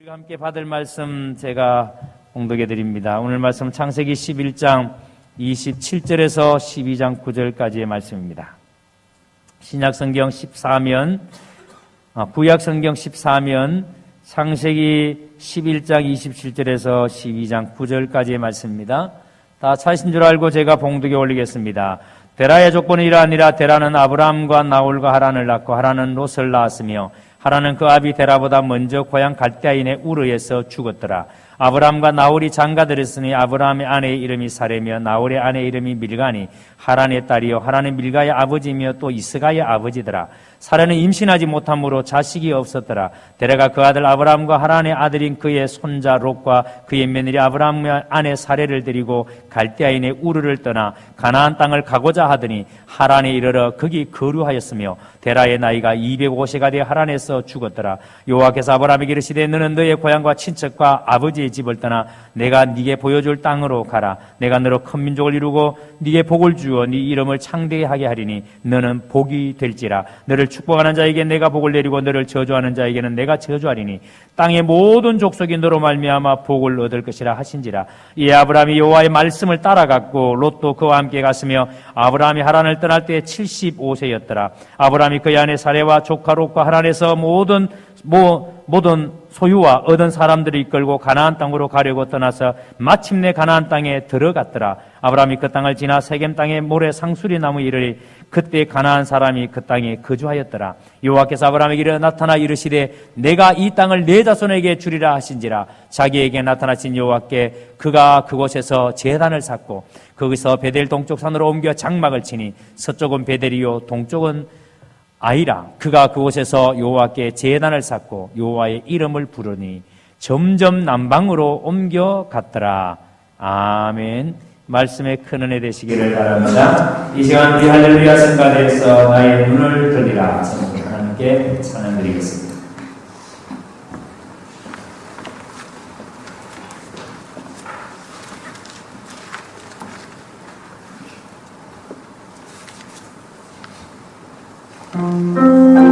함께 받을 말씀 제가 봉독해 드립니다. 오늘 말씀 창세기 11장 27절에서 12장 9절까지의 말씀입니다. 신약성경 14면, 구약성경 14면, 창세기 11장 27절에서 12장 9절까지의 말씀입니다. 다 찾으신 줄 알고 제가 봉독에 올리겠습니다. 데라의 조건은 이러하니라. 데라는 아브람과 나홀과 하란을 낳고 하란은 롯을 낳았으며 하란은 그 아비 데라보다 먼저 고향 갈대아인의 우르에서 죽었더라. 아브람과 나홀이 장가들었으니 아브람의 아내의 이름이 사레며 나홀의 아내의 이름이 밀가니 하란의 딸이요 하란은 밀가의 아버지며 또 이스가의 아버지더라. 사레는 임신하지 못함으로 자식이 없었더라. 데라가 그 아들 아브람과 하란의 아들인 그의 손자 롯과 그의 며느리 아브람의 아내 사레를 데리고 갈대아인의 우르를 떠나 가나안 땅을 가고자 하더니 하란에 이르러 거기 거류하였으며 데라의 나이가 205세가 되어 하란에서 죽었더라. 여호와께서 아브람에게 이르시되 너는 너의 고향과 친척과 아버지의 집을 떠나 내가 네게 보여줄 땅으로 가라. 내가 너로 큰 민족을 이루고 네게 복을 주어 네 이름을 창대하게 하게 하리니 너는 복이 될지라. 너를 축복하는 자에게 내가 복을 내리고 너를 저주하는 자에게는 내가 저주하리니 땅의 모든 족속이 너로 말미암아 복을 얻을 것이라 하신지라. 이에 아브람이 여호와의 말씀을 따라갔고 롯도 그와 함께 갔으며 아브람이 하란을 떠날 때 75세였더라. 아브람이 그의 아내 사레와 조카 롯과 하란에서 모든 소유와 얻은 사람들을 이끌고 가나안 땅으로 가려고 떠나서 마침내 가나안 땅에 들어갔더라. 아브람이 그 땅을 지나 세겜 땅에 모래 상수리 나무 이르리 그때 가나안 사람이 그 땅에 거주하였더라. 여호와께서 아브람에게 나타나 이르시되 내가 이 땅을 내 자손에게 주리라 하신지라. 자기에게 나타나신 여호와께 그가 그곳에서 제단을 쌓고 거기서 베델 동쪽 산으로 옮겨 장막을 치니 서쪽은 베델이요 동쪽은 아이라. 그가 그곳에서 여호와께 제단을 쌓고 여호와의 이름을 부르니 점점 남방으로 옮겨갔더라. 아멘. 말씀에 큰 은혜 되시기를 바랍니다. 이 시간 우리 할렐루야 성가대에서 나의 눈을 들리라 제목으로 하나님께 찬양드리겠습니다. 주님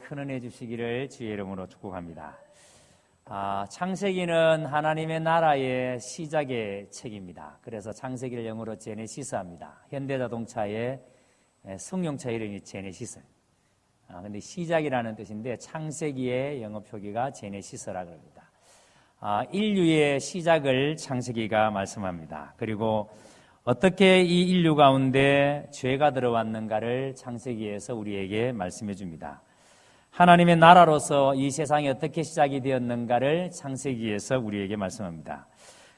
큰 은혜 주시기를 주의 이름으로 축복합니다. 창세기는 하나님의 나라의 시작의 책입니다. 그래서 창세기를 영어로 제네시스합니다. 현대자동차의 승용차 이름이 제네시스. 근데 시작이라는 뜻인데 창세기의 영어 표기가 제네시스라고 합니다. 인류의 시작을 창세기가 말씀합니다. 그리고 어떻게 이 인류 가운데 죄가 들어왔는가를 창세기에서 우리에게 말씀해 줍니다. 하나님의 나라로서 이 세상이 어떻게 시작이 되었는가를 창세기에서 우리에게 말씀합니다.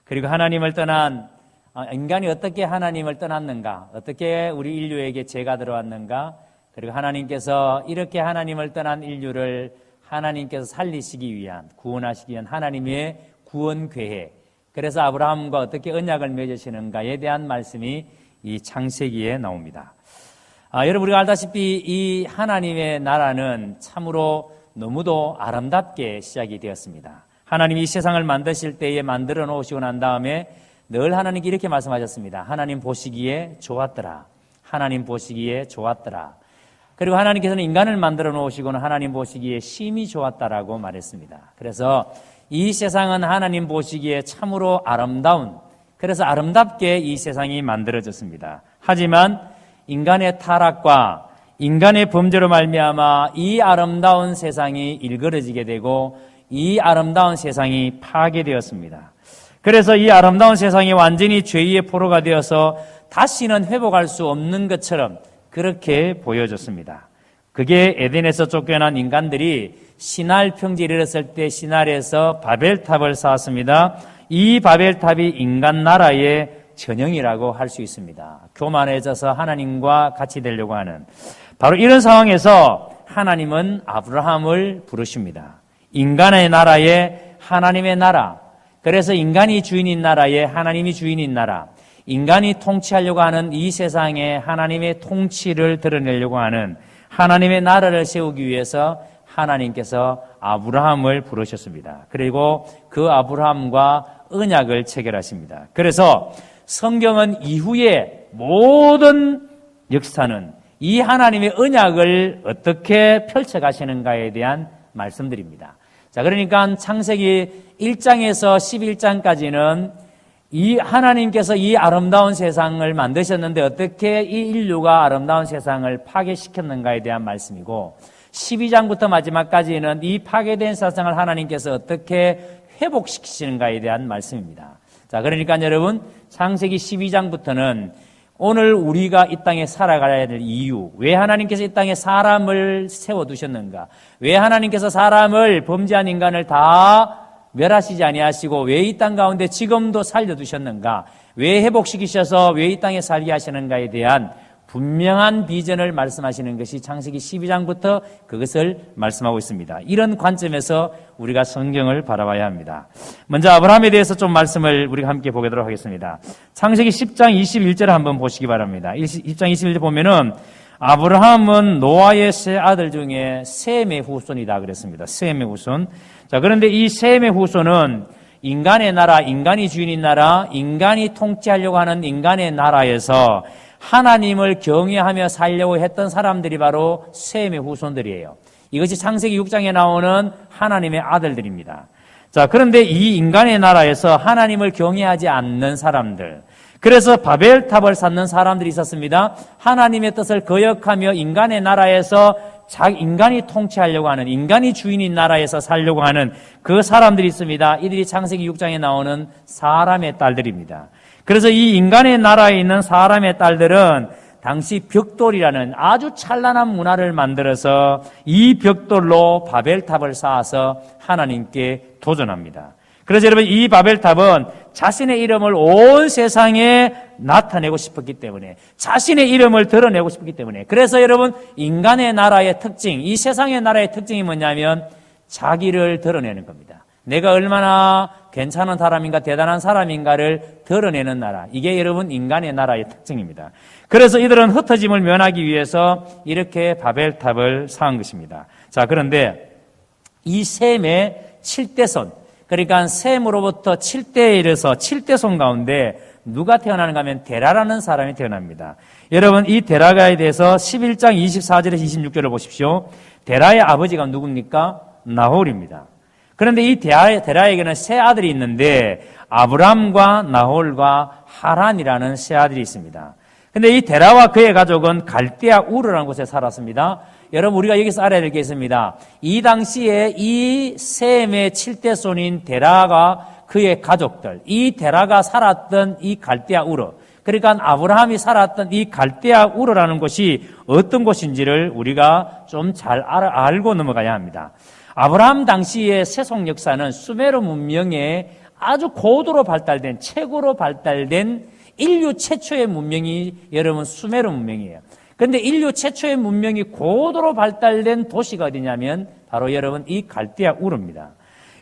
그리고 하나님을 떠난 인간이 어떻게 하나님을 떠났는가, 어떻게 우리 인류에게 죄가 들어왔는가, 그리고 하나님께서 이렇게 하나님을 떠난 인류를 하나님께서 살리시기 위한, 구원하시기 위한 하나님의 구원 계획, 그래서 아브라함과 어떻게 언약을 맺으시는가에 대한 말씀이 이 창세기에 나옵니다. 여러분, 우리가 알다시피 이 하나님의 나라는 참으로 너무도 아름답게 시작이 되었습니다. 하나님이 이 세상을 만드실 때에 만들어 놓으시고 난 다음에 늘 하나님께 이렇게 말씀하셨습니다. 하나님 보시기에 좋았더라. 하나님 보시기에 좋았더라. 그리고 하나님께서는 인간을 만들어 놓으시고는 하나님 보시기에 심히 좋았다라고 말했습니다. 그래서 이 세상은 하나님 보시기에 참으로 아름다운, 그래서 아름답게 이 세상이 만들어졌습니다. 하지만 인간의 타락과 인간의 범죄로 말미암아 이 아름다운 세상이 일그러지게 되고 이 아름다운 세상이 파괴되었습니다. 그래서 이 아름다운 세상이 완전히 죄의 포로가 되어서 다시는 회복할 수 없는 것처럼 그렇게 보여졌습니다. 그게 에덴에서 쫓겨난 인간들이 시날 평지에 이르렀을 때 시날에서 바벨탑을 쌓았습니다. 이 바벨탑이 인간 나라의 전형이라고 할 수 있습니다. 교만해져서 하나님과 같이 되려고 하는, 바로 이런 상황에서 하나님은 아브라함을 부르십니다. 인간의 나라에 하나님의 나라, 그래서 인간이 주인인 나라에 하나님이 주인인 나라, 인간이 통치하려고 하는 이 세상에 하나님의 통치를 드러내려고 하는 하나님의 나라를 세우기 위해서 하나님께서 아브라함을 부르셨습니다. 그리고 그 아브라함과 언약을 체결하십니다. 그래서 성경은 이후에 모든 역사는 이 하나님의 언약을 어떻게 펼쳐가시는가에 대한 말씀들입니다. 자, 그러니까 창세기 1장에서 11장까지는 이 하나님께서 이 아름다운 세상을 만드셨는데 어떻게 이 인류가 아름다운 세상을 파괴시켰는가에 대한 말씀이고, 12장부터 마지막까지는 이 파괴된 세상을 하나님께서 어떻게 회복시키시는가에 대한 말씀입니다. 자, 그러니까 여러분, 창세기 12장부터는 오늘 우리가 이 땅에 살아가야 될 이유, 왜 하나님께서 이 땅에 사람을 세워두셨는가, 왜 하나님께서 사람을 범죄한 인간을 다 멸하시지 아니하시고 왜 이 땅 가운데 지금도 살려두셨는가, 왜 회복시키셔서 왜 이 땅에 살게 하시는가에 대한 분명한 비전을 말씀하시는 것이 창세기 12장부터 그것을 말씀하고 있습니다. 이런 관점에서 우리가 성경을 바라봐야 합니다. 먼저 아브라함에 대해서 좀 말씀을 우리가 함께 보도록 하겠습니다. 창세기 10장 21절을 한번 보시기 바랍니다. 10장 21절 보면은 아브라함은 노아의 세 아들 중에 셈의 후손이다 그랬습니다. 셈의 후손. 자, 그런데 이 셈의 후손은 인간의 나라, 인간이 주인인 나라, 인간이 통치하려고 하는 인간의 나라에서 하나님을 경외하며 살려고 했던 사람들이 바로 셈의 후손들이에요. 이것이 창세기 6장에 나오는 하나님의 아들들입니다. 자, 그런데 이 인간의 나라에서 하나님을 경외하지 않는 사람들, 그래서 바벨탑을 쌓는 사람들이 있었습니다. 하나님의 뜻을 거역하며 인간의 나라에서 인간이 통치하려고 하는, 인간이 주인인 나라에서 살려고 하는 그 사람들이 있습니다. 이들이 창세기 6장에 나오는 사람의 딸들입니다. 그래서 이 인간의 나라에 있는 사람의 딸들은 당시 벽돌이라는 아주 찬란한 문화를 만들어서 이 벽돌로 바벨탑을 쌓아서 하나님께 도전합니다. 그래서 여러분, 이 바벨탑은 자신의 이름을 온 세상에 나타내고 싶었기 때문에, 자신의 이름을 드러내고 싶었기 때문에, 그래서 여러분, 인간의 나라의 특징, 이 세상의 나라의 특징이 뭐냐면 자기를 드러내는 겁니다. 내가 얼마나 괜찮은 사람인가, 대단한 사람인가를 드러내는 나라, 이게 여러분 인간의 나라의 특징입니다. 그래서 이들은 흩어짐을 면하기 위해서 이렇게 바벨탑을 쌓은 것입니다. 자, 그런데 이 셈의 7대손, 그러니까 셈으로부터 7대에 이르러서 7대손 가운데 누가 태어나는가 하면 데라라는 사람이 태어납니다. 여러분, 이 데라가에 대해서 11장 24절에서 26절을 보십시오. 데라의 아버지가 누굽니까? 나홀입니다. 그런데 이 데라에게는 세 아들이 있는데 아브람과 나홀과 하란이라는 세 아들이 있습니다. 근데 이 데라와 그의 가족은 갈대아 우르라는 곳에 살았습니다. 여러분, 우리가 여기서 알아야 될 게 있습니다. 이 당시에 이 셈의 7대 손인 데라가 그의 가족들, 이 데라가 살았던 이 갈대아 우르, 그러니까 아브라함이 살았던 이 갈대아 우르라는 곳이 어떤 곳인지를 우리가 좀 잘 알고 넘어가야 합니다. 아브라함 당시의 세속 역사는 수메르 문명의 아주 고도로 발달된, 최고로 발달된 인류 최초의 문명이 여러분 수메르 문명이에요. 그런데 인류 최초의 문명이 고도로 발달된 도시가 어디냐면 바로 여러분 이 갈대아 우르입니다.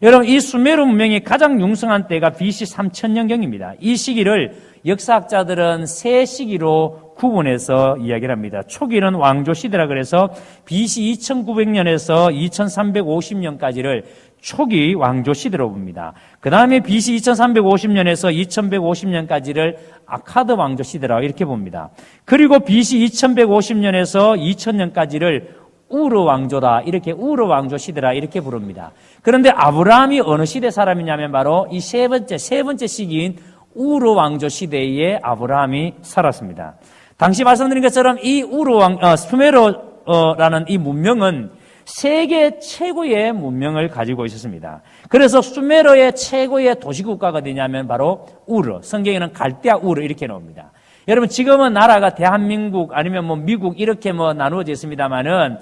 여러분 이 수메르 문명이 가장 융성한 때가 BC 3000년경입니다. 이 시기를 역사학자들은 세 시기로 구분해서 이야기를 합니다. 초기는 왕조 시대라 그래서 BC 2900년에서 2350년까지를 초기 왕조 시대로 봅니다. 그 다음에 BC 2350년에서 2150년까지를 아카드 왕조 시대라고 이렇게 봅니다. 그리고 BC 2150년에서 2000년까지를 우르 왕조다, 이렇게 우르 왕조 시대라 이렇게 부릅니다. 그런데 아브라함이 어느 시대 사람이냐면 바로 이 세 번째 시기인 우르 왕조 시대에 아브라함이 살았습니다. 당시 말씀드린 것처럼 이 수메르라는 이 문명은 세계 최고의 문명을 가지고 있었습니다. 그래서 수메르의 최고의 도시국가가 되냐면 바로 우르, 성경에는 갈대아 우르 이렇게 나옵니다. 여러분 지금은 나라가 대한민국 아니면 뭐 미국 이렇게 뭐 나누어져 있습니다만은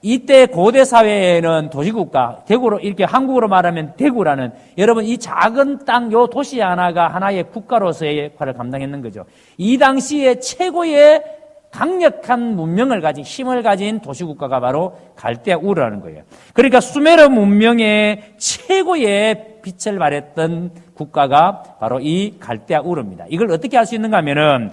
이때 고대 사회에는 도시국가, 대구로 이렇게 한국으로 말하면 대구라는 여러분 이 작은 땅 요 도시 하나가 하나의 국가로서의 역할을 감당했는 거죠. 이 당시에 최고의 강력한 문명을 가진 힘을 가진 도시국가가 바로 갈대아 우르라는 거예요. 그러니까 수메르 문명의 최고의 빛을 발했던 국가가 바로 이 갈대아 우르입니다. 이걸 어떻게 알 수 있는가 하면은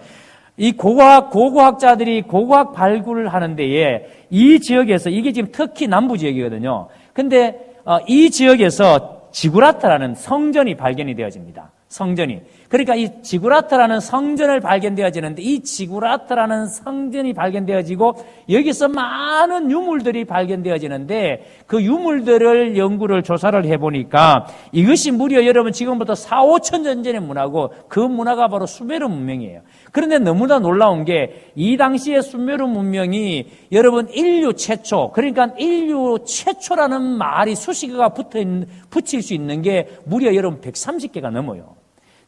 이 고고학자들이 고고학 발굴을 하는 데에 이 지역에서 이게 지금 터키 남부 지역이거든요. 근데 이 지역에서 지구라트라는 성전이 발견이 되어집니다. 성전이. 그러니까 이 지구라트라는 성전을 발견되어지는데 이 지구라트라는 성전이 발견되어지고 여기서 많은 유물들이 발견되어지는데 그 유물들을 연구를 조사를 해보니까 이것이 무려 여러분 지금부터 4, 5천 년 전의 문화고 그 문화가 바로 수메르 문명이에요. 그런데 너무나 놀라운 게 이 당시의 수메르 문명이 여러분 인류 최초, 그러니까 인류 최초라는 말이 수식어가 붙일 수 있는 게 무려 여러분 130개가 넘어요.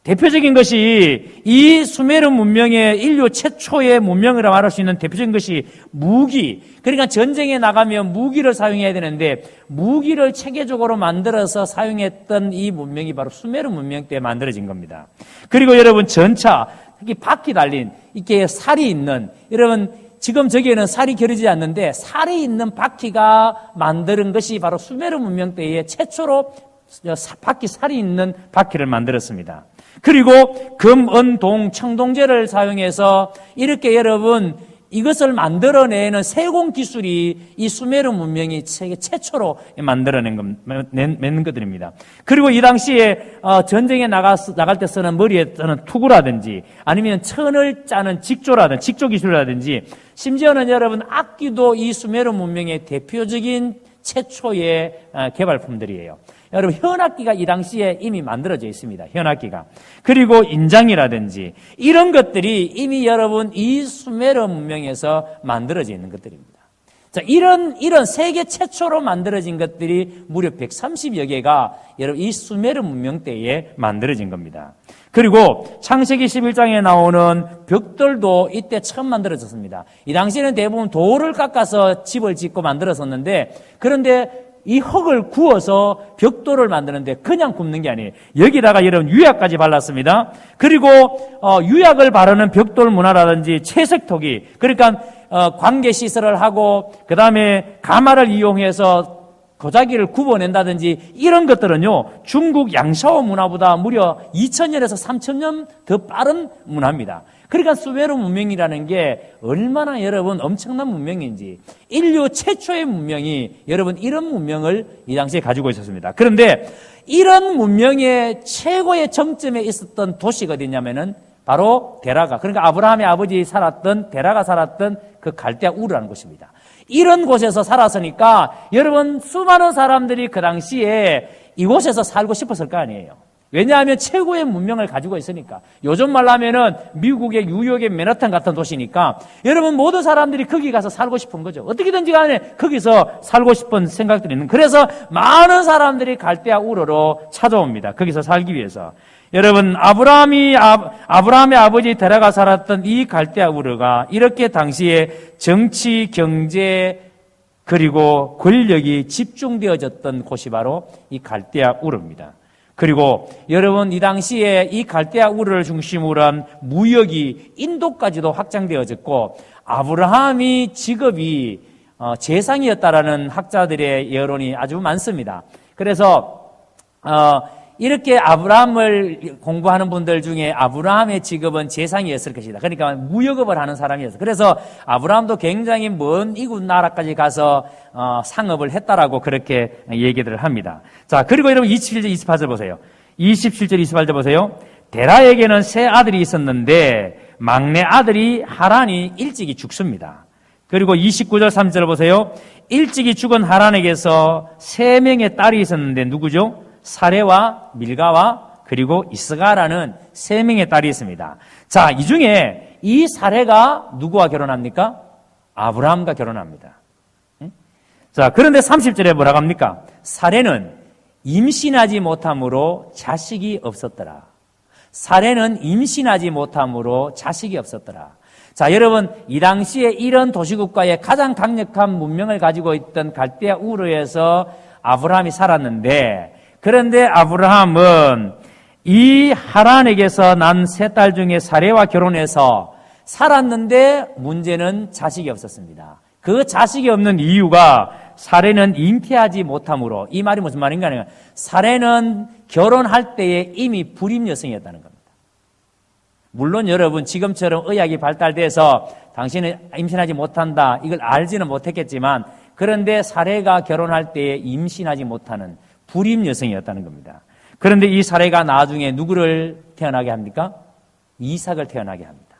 대표적인 것이 이 수메르 문명의 인류 최초의 문명이라 말할 수 있는 대표적인 것이 무기. 그러니까 전쟁에 나가면 무기를 사용해야 되는데 무기를 체계적으로 만들어서 사용했던 이 문명이 바로 수메르 문명 때 만들어진 겁니다. 그리고 여러분 전차, 특히 바퀴 달린 이렇게 살이 있는 여러분 지금 저기에는 살이 겨루지 않는데 살이 있는 바퀴가 만드는 것이 바로 수메르 문명 때의 최초로 바퀴 살이 있는 바퀴를 만들었습니다. 그리고 금, 은, 동, 청동제를 사용해서 이렇게 여러분 이것을 만들어내는 세공 기술이 이 수메르 문명이 세계 최초로 만들어낸 것들입니다. 그리고 이 당시에 전쟁에 나갈 때 쓰는 머리에 쓰는 투구라든지 아니면 천을 짜는 직조 기술이라든지 심지어는 여러분 악기도 이 수메르 문명의 대표적인 최초의 개발품들이에요. 여러분 현악기가 이 당시에 이미 만들어져 있습니다. 현악기가. 그리고 인장이라든지 이런 것들이 이미 여러분 이 수메르 문명에서 만들어져 있는 것들입니다. 자, 이런 세계 최초로 만들어진 것들이 무려 130여 개가 여러분 이 수메르 문명 때에 만들어진 겁니다. 그리고 창세기 11장에 나오는 벽돌도 이때 처음 만들어졌습니다. 이 당시에는 대부분 돌을 깎아서 집을 짓고 만들었었는데 그런데 이 흙을 구워서 벽돌을 만드는데 그냥 굽는 게 아니에요. 여기다가 여러분 유약까지 발랐습니다. 그리고 유약을 바르는 벽돌 문화라든지 채색토기, 그러니까 관계시설을 하고 그 다음에 가마를 이용해서 도자기를 굽어낸다든지 이런 것들은요 중국 양샤오 문화보다 무려 2000년에서 3000년 더 빠른 문화입니다. 그러니까 수메르 문명이라는 게 얼마나 여러분 엄청난 문명인지 인류 최초의 문명이 여러분 이런 문명을 이 당시에 가지고 있었습니다. 그런데 이런 문명의 최고의 정점에 있었던 도시가 어디냐면은 바로 데라가, 그러니까 아브라함의 아버지 살았던 데라가 살았던 그 갈대아 우르라는 곳입니다. 이런 곳에서 살았으니까 여러분 수많은 사람들이 그 당시에 이곳에서 살고 싶었을 거 아니에요. 왜냐하면 최고의 문명을 가지고 있으니까. 요즘 말로 하면은 미국의 뉴욕의 맨하탄 같은 도시니까 여러분 모든 사람들이 거기 가서 살고 싶은 거죠. 어떻게든지 간에 거기서 살고 싶은 생각들이 있는. 그래서 많은 사람들이 갈대아 우르로 찾아옵니다. 거기서 살기 위해서. 여러분 아브라함의 아버지 데라가 살았던 이 갈대아 우르가 이렇게 당시에 정치, 경제 그리고 권력이 집중되어졌던 곳이 바로 이 갈대아 우르입니다. 그리고 여러분 이 당시에 이 갈대아 우르를 중심으로 한 무역이 인도까지도 확장되어졌고 아브라함이 직업이 재상이었다라는 학자들의 여론이 아주 많습니다. 그래서 이렇게 아브라함을 공부하는 분들 중에 아브라함의 직업은 재상이었을 것이다. 그러니까 무역업을 하는 사람이었어요. 그래서 아브라함도 굉장히 먼 이웃 나라까지 가서 상업을 했다라고 그렇게 얘기들을 합니다. 자, 그리고 여러분 27절 28절 보세요. 27절 28절 보세요. 데라에게는 세 아들이 있었는데 막내 아들이 하란이 일찍이 죽습니다. 그리고 29절 3절 보세요. 일찍이 죽은 하란에게서 세 명의 딸이 있었는데 누구죠? 사레와 밀가와 그리고 이스가라는 세 명의 딸이 있습니다. 자, 이 중에 이 사레가 누구와 결혼합니까? 아브라함과 결혼합니다. 자, 그런데 30절에 뭐라고 합니까? 사레는 임신하지 못함으로 자식이 없었더라. 사레는 임신하지 못함으로 자식이 없었더라. 자, 여러분, 이 당시에 이런 도시국가의 가장 강력한 문명을 가지고 있던 갈대아 우르에서 아브라함이 살았는데 그런데 아브라함은 이 하란에게서 난 세 딸 중에 사레와 결혼해서 살았는데 문제는 자식이 없었습니다. 그 자식이 없는 이유가 사레는 잉태하지 못함으로. 이 말이 무슨 말인가 하면 사레는 결혼할 때에 이미 불임 여성이었다는 겁니다. 물론 여러분 지금처럼 의학이 발달돼서 당신은 임신하지 못한다 이걸 알지는 못했겠지만 그런데 사레가 결혼할 때에 임신하지 못하는 불임 여성이었다는 겁니다. 그런데 이 사레가 나중에 누구를 태어나게 합니까? 이삭을 태어나게 합니다.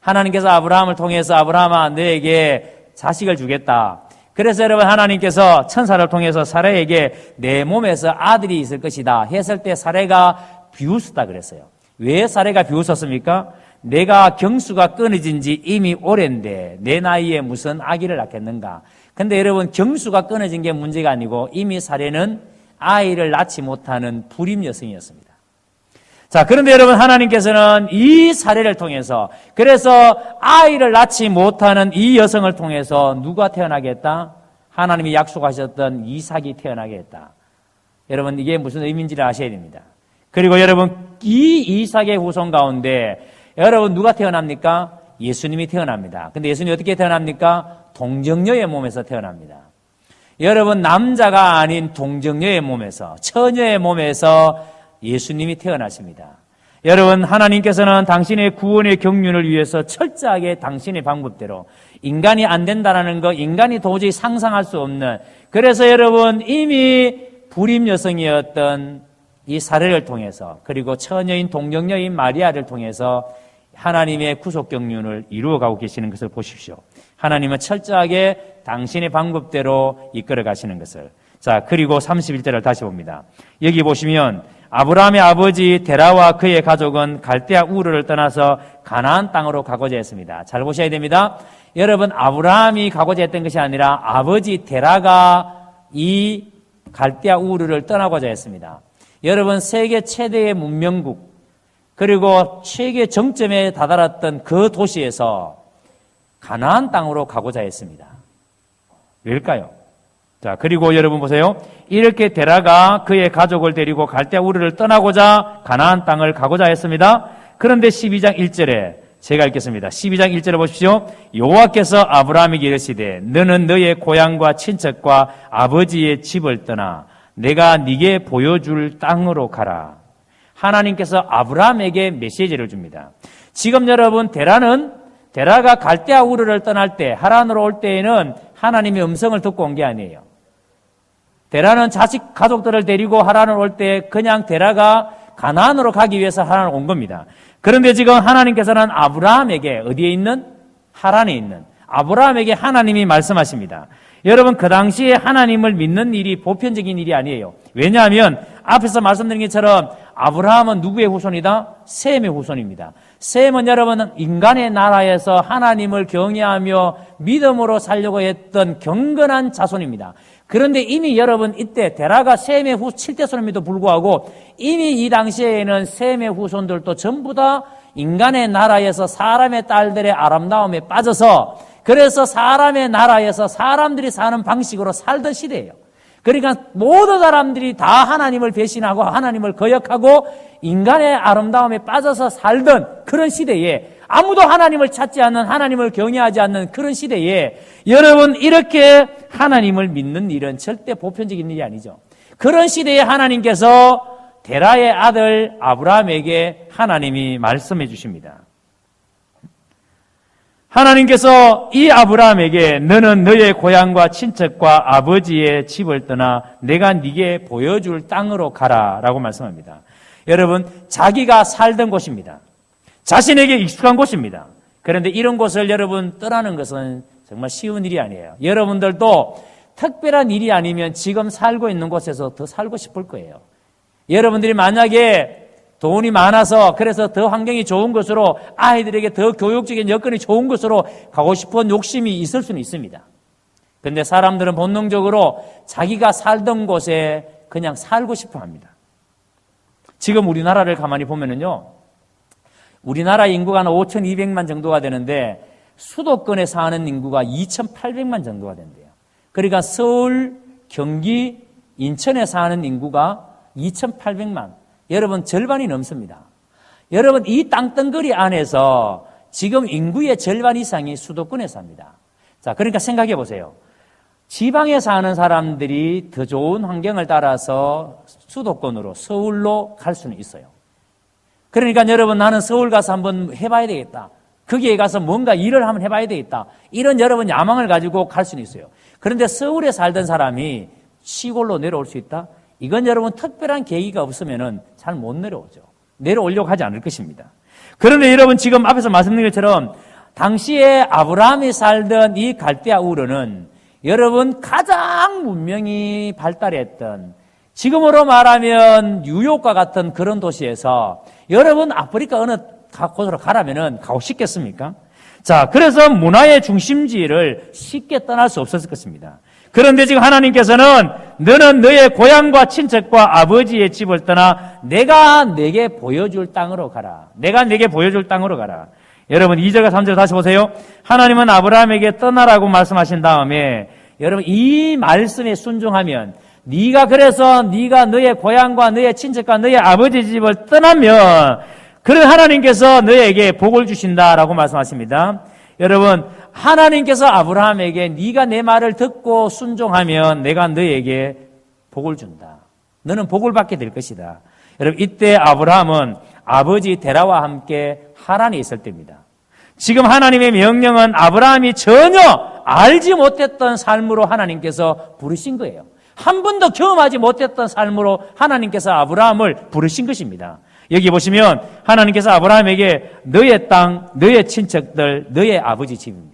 하나님께서 아브라함을 통해서 아브라함아 너에게 자식을 주겠다. 그래서 여러분 하나님께서 천사를 통해서 사레에게 내 몸에서 아들이 있을 것이다 했을 때 사레가 비웃었다 그랬어요. 왜 사레가 비웃었습니까? 내가 경수가 끊어진 지 이미 오랜데 내 나이에 무슨 아기를 낳겠는가. 근데 여러분 경수가 끊어진 게 문제가 아니고 이미 사레는 아이를 낳지 못하는 불임 여성이었습니다. 자, 그런데 여러분 하나님께서는 이 사례를 통해서 그래서 아이를 낳지 못하는 이 여성을 통해서 누가 태어나게 했다? 하나님이 약속하셨던 이삭이 태어나게 했다. 여러분 이게 무슨 의미인지를 아셔야 됩니다. 그리고 여러분 이 이삭의 후손 가운데 여러분 누가 태어납니까? 예수님이 태어납니다. 근데 예수님이 어떻게 태어납니까? 동정녀의 몸에서 태어납니다. 여러분 남자가 아닌 동정녀의 몸에서 처녀의 몸에서 예수님이 태어나십니다. 여러분 하나님께서는 당신의 구원의 경륜을 위해서 철저하게 당신의 방법대로 인간이 안 된다는 거 인간이 도저히 상상할 수 없는 그래서 여러분 이미 불임 여성이었던 이 사례를 통해서 그리고 처녀인 동정녀인 마리아를 통해서 하나님의 구속 경륜을 이루어가고 계시는 것을 보십시오. 하나님은 철저하게 당신의 방법대로 이끌어 가시는 것을. 자, 그리고 31절을 다시 봅니다. 여기 보시면 아브라함의 아버지 데라와 그의 가족은 갈대아 우르를 떠나서 가나안 땅으로 가고자 했습니다. 잘 보셔야 됩니다. 여러분 아브라함이 가고자 했던 것이 아니라 아버지 데라가 이 갈대아 우르를 떠나고자 했습니다. 여러분 세계 최대의 문명국 그리고 최대 정점에 다다랐던 그 도시에서 가나안 땅으로 가고자 했습니다. 왜일까요? 자, 그리고 여러분 보세요. 이렇게 데라가 그의 가족을 데리고 갈대아 우르를 떠나고자 가나안 땅을 가고자 했습니다. 그런데 12장 1절에 제가 읽겠습니다. 12장 1절에 보십시오. 여호와께서 아브라함에게 이르시되 너는 너의 고향과 친척과 아버지의 집을 떠나 내가 네게 보여줄 땅으로 가라. 하나님께서 아브라함에게 메시지를 줍니다. 지금 여러분 데라가 갈대아 우르를 떠날 때 하란으로 올 때에는 하나님의 음성을 듣고 온 게 아니에요. 데라는 자식 가족들을 데리고 하란을 올 때 그냥 데라가 가나안으로 가기 위해서 하란을 온 겁니다. 그런데 지금 하나님께서는 아브라함에게 어디에 있는? 하란에 있는 아브라함에게 하나님이 말씀하십니다. 여러분, 그 당시에 하나님을 믿는 일이 보편적인 일이 아니에요. 왜냐하면 앞에서 말씀드린 것처럼 아브라함은 누구의 후손이다? 셈의 후손입니다. 셈은 여러분 인간의 나라에서 하나님을 경외하며 믿음으로 살려고 했던 경건한 자손입니다. 그런데 이미 여러분 이때 데라가 셈의 7대손임에도 불구하고 이미 이 당시에는 셈의 후손들도 전부 다 인간의 나라에서 사람의 딸들의 아름다움에 빠져서 그래서 사람의 나라에서 사람들이 사는 방식으로 살던 시대예요. 그러니까 모든 사람들이 다 하나님을 배신하고 하나님을 거역하고 인간의 아름다움에 빠져서 살던 그런 시대에 아무도 하나님을 찾지 않는 하나님을 경외하지 않는 그런 시대에 여러분 이렇게 하나님을 믿는 일은 절대 보편적인 일이 아니죠. 그런 시대에 하나님께서 데라의 아들 아브라함에게 하나님이 말씀해 주십니다. 하나님께서 이 아브라함에게 너는 너의 고향과 친척과 아버지의 집을 떠나 내가 네게 보여줄 땅으로 가라 라고 말씀합니다. 여러분, 자기가 살던 곳입니다. 자신에게 익숙한 곳입니다. 그런데 이런 곳을 여러분 떠나는 것은 정말 쉬운 일이 아니에요. 여러분들도 특별한 일이 아니면 지금 살고 있는 곳에서 더 살고 싶을 거예요. 여러분들이 만약에 돈이 많아서 그래서 더 환경이 좋은 곳으로 아이들에게 더 교육적인 여건이 좋은 곳으로 가고 싶은 욕심이 있을 수는 있습니다. 그런데 사람들은 본능적으로 자기가 살던 곳에 그냥 살고 싶어 합니다. 지금 우리나라를 가만히 보면은요, 우리나라 인구가 한 5,200만 정도가 되는데 수도권에 사는 인구가 2,800만 정도가 된대요. 그러니까 서울, 경기, 인천에 사는 인구가 2,800만. 여러분 절반이 넘습니다. 여러분 이 땅덩어리 안에서 지금 인구의 절반 이상이 수도권에 삽니다. 자, 그러니까 생각해 보세요. 지방에 사는 사람들이 더 좋은 환경을 따라서 수도권으로 서울로 갈 수는 있어요. 그러니까 여러분 나는 서울 가서 한번 해봐야 되겠다. 거기에 가서 뭔가 일을 한번 해봐야 되겠다. 이런 여러분 야망을 가지고 갈 수는 있어요. 그런데 서울에 살던 사람이 시골로 내려올 수 있다? 이건 여러분 특별한 계기가 없으면 잘 못 내려오죠. 내려오려고 하지 않을 것입니다. 그런데 여러분 지금 앞에서 말씀드린 것처럼 당시에 아브라함이 살던 이 갈대아 우르는 여러분 가장 문명이 발달했던 지금으로 말하면 뉴욕과 같은 그런 도시에서 여러분 아프리카 어느 곳으로 가라면은 가고 싶겠습니까? 자, 그래서 문화의 중심지를 쉽게 떠날 수 없었을 것입니다. 그런데 지금 하나님께서는 너는 너의 고향과 친척과 아버지의 집을 떠나 내가 내게 보여줄 땅으로 가라. 내가 내게 보여줄 땅으로 가라. 여러분 2절과 3절 다시 보세요. 하나님은 아브라함에게 떠나라고 말씀하신 다음에 여러분 이 말씀에 순종하면 네가 그래서 네가 너의 고향과 너의 친척과 너의 아버지 집을 떠나면 그런 하나님께서 너에게 복을 주신다라고 말씀하십니다. 여러분 하나님께서 아브라함에게 네가 내 말을 듣고 순종하면 내가 너에게 복을 준다. 너는 복을 받게 될 것이다. 여러분 이때 아브라함은 아버지 데라와 함께 하란에 있을 때입니다. 지금 하나님의 명령은 아브라함이 전혀 알지 못했던 삶으로 하나님께서 부르신 거예요. 한 번도 경험하지 못했던 삶으로 하나님께서 아브라함을 부르신 것입니다. 여기 보시면 하나님께서 아브라함에게 너의 땅, 너의 친척들, 너의 아버지 집입니다.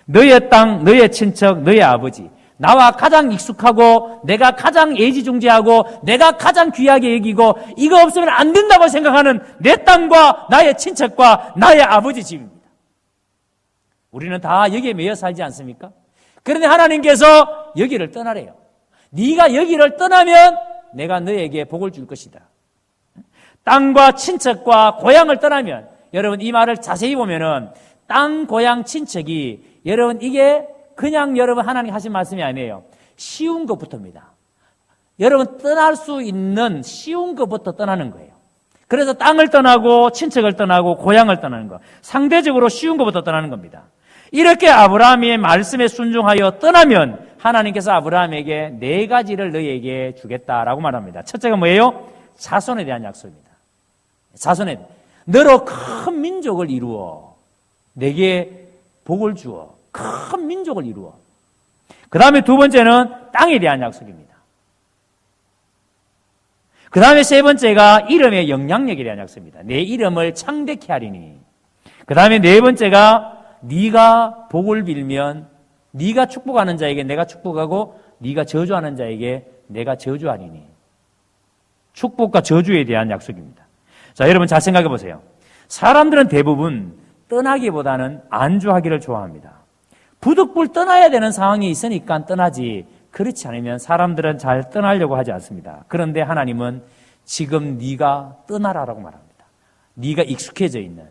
너의 땅, 너의 친척, 너의 아버지. 나와 가장 익숙하고 내가 가장 애지중지하고 내가 가장 귀하게 여기고 이거 없으면 안 된다고 생각하는 내 땅과 나의 친척과 나의 아버지 집입니다. 우리는 다 여기에 매여 살지 않습니까? 그런데 하나님께서 여기를 떠나래요. 네가 여기를 떠나면 내가 너에게 복을 줄 것이다. 땅과 친척과 고향을 떠나면 여러분 이 말을 자세히 보면은 땅, 고향, 친척이 여러분 이게 그냥 여러분 하나님 하신 말씀이 아니에요. 쉬운 것부터입니다. 여러분 떠날 수 있는 쉬운 것부터 떠나는 거예요. 그래서 땅을 떠나고 친척을 떠나고 고향을 떠나는 거. 상대적으로 쉬운 것부터 떠나는 겁니다. 이렇게 아브라함의 말씀에 순종하여 떠나면 하나님께서 아브라함에게 4가지를 너에게 주겠다라고 말합니다. 첫째가 뭐예요? 자손에 대한 약속입니다. 자손에 너로 큰 민족을 이루어 내게 복을 주어 큰 민족을 이루어. 그 다음에 2번째는 땅에 대한 약속입니다. 그 다음에 3번째가 이름의 영향력에 대한 약속입니다. 내 이름을 창대케 하리니. 그 다음에 4번째가 네가 복을 빌면 네가 축복하는 자에게 내가 축복하고 네가 저주하는 자에게 내가 저주하리니. 축복과 저주에 대한 약속입니다. 자, 여러분 잘 생각해 보세요. 사람들은 대부분 떠나기보다는 안주하기를 좋아합니다. 부득불 떠나야 되는 상황이 있으니까 떠나지, 그렇지 않으면 사람들은 잘 떠나려고 하지 않습니다. 그런데 하나님은 지금 네가 떠나라라고 말합니다. 네가 익숙해져 있는,